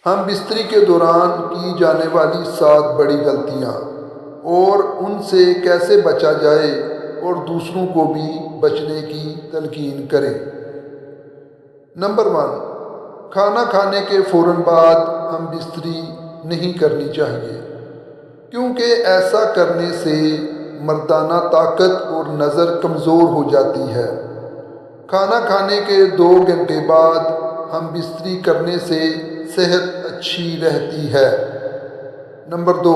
ہم بستری کے دوران کی جانے والی 7 بڑی غلطیاں اور ان سے کیسے بچا جائے اور دوسروں کو بھی بچنے کی تلقین کریں۔ نمبر 1، کھانا کھانے کے فوراً بعد ہم بستری نہیں کرنی چاہیے، کیونکہ ایسا کرنے سے مردانہ طاقت اور نظر کمزور ہو جاتی ہے۔ کھانا کھانے کے 2 گھنٹے بعد ہم بستری کرنے سے صحت اچھی رہتی ہے۔ نمبر 2،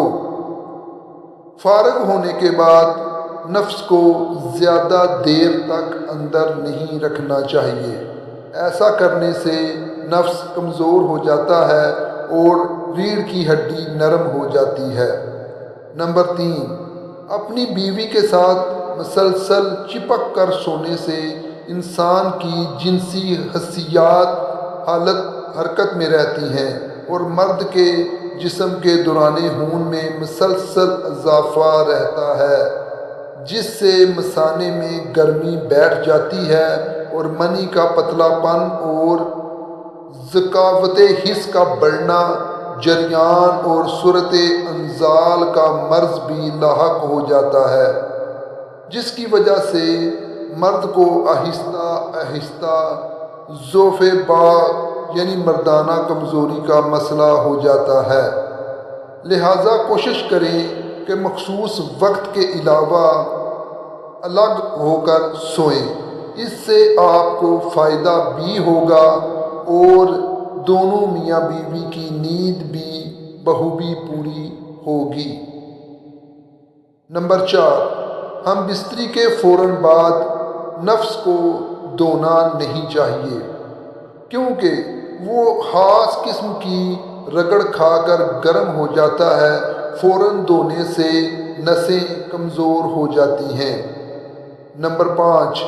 فارغ ہونے کے بعد نفس کو زیادہ دیر تک اندر نہیں رکھنا چاہیے۔ ایسا کرنے سے نفس کمزور ہو جاتا ہے اور ریڑھ کی ہڈی نرم ہو جاتی ہے۔ نمبر 3، اپنی بیوی کے ساتھ مسلسل چپک کر سونے سے انسان کی جنسی حسیات حرکت میں رہتی ہیں اور مرد کے جسم کے دوران خون میں مسلسل اضافہ رہتا ہے، جس سے مثانے میں گرمی بیٹھ جاتی ہے اور منی کا پتلا پن اور ذکاوت حس کا بڑھنا، جریان اور صورت انزال کا مرض بھی لاحق ہو جاتا ہے، جس کی وجہ سے مرد کو آہستہ آہستہ ضعف یعنی مردانہ کمزوری کا مسئلہ ہو جاتا ہے۔ لہٰذا کوشش کریں کہ مخصوص وقت کے علاوہ الگ ہو کر سوئیں۔ اس سے آپ کو فائدہ بھی ہوگا اور دونوں میاں بیوی کی نیند بھی بخوبی پوری ہوگی۔ نمبر 4، ہم بستری کے فوراً بعد نفس کو دھونا نہیں چاہیے، کیونکہ وہ خاص قسم کی رگڑ کھا کر گرم ہو جاتا ہے۔ فوراً دھونے سے نسیں کمزور ہو جاتی ہیں۔ نمبر 5،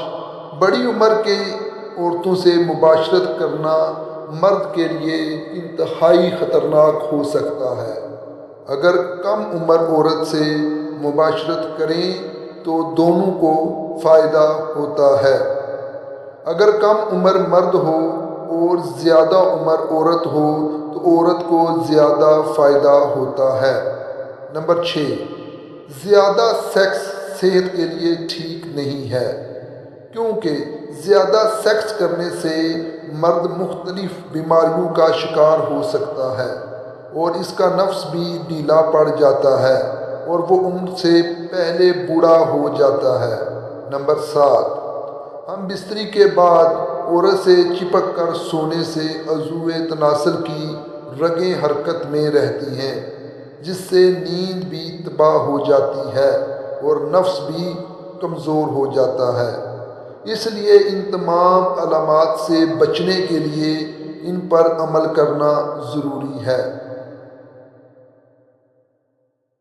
بڑی عمر کے عورتوں سے مباشرت کرنا مرد کے لیے انتہائی خطرناک ہو سکتا ہے۔ اگر کم عمر عورت سے مباشرت کریں تو دونوں کو فائدہ ہوتا ہے۔ اگر کم عمر مرد ہو اور زیادہ عمر عورت ہو تو عورت کو زیادہ فائدہ ہوتا ہے۔ نمبر 6، زیادہ سیکس صحت کے لیے ٹھیک نہیں ہے، کیونکہ زیادہ سیکس کرنے سے مرد مختلف بیماریوں کا شکار ہو سکتا ہے اور اس کا نفس بھی ڈھیلا پڑ جاتا ہے اور وہ عمر سے پہلے بوڑھا ہو جاتا ہے۔ نمبر 7، ہم بستری کے بعد عورت سے چپک کر سونے سے عضو تناسل کی رگیں حرکت میں رہتی ہیں، جس سے نیند بھی تباہ ہو جاتی ہے اور نفس بھی کمزور ہو جاتا ہے۔ اس لیے ان تمام علامات سے بچنے کے لیے ان پر عمل کرنا ضروری ہے۔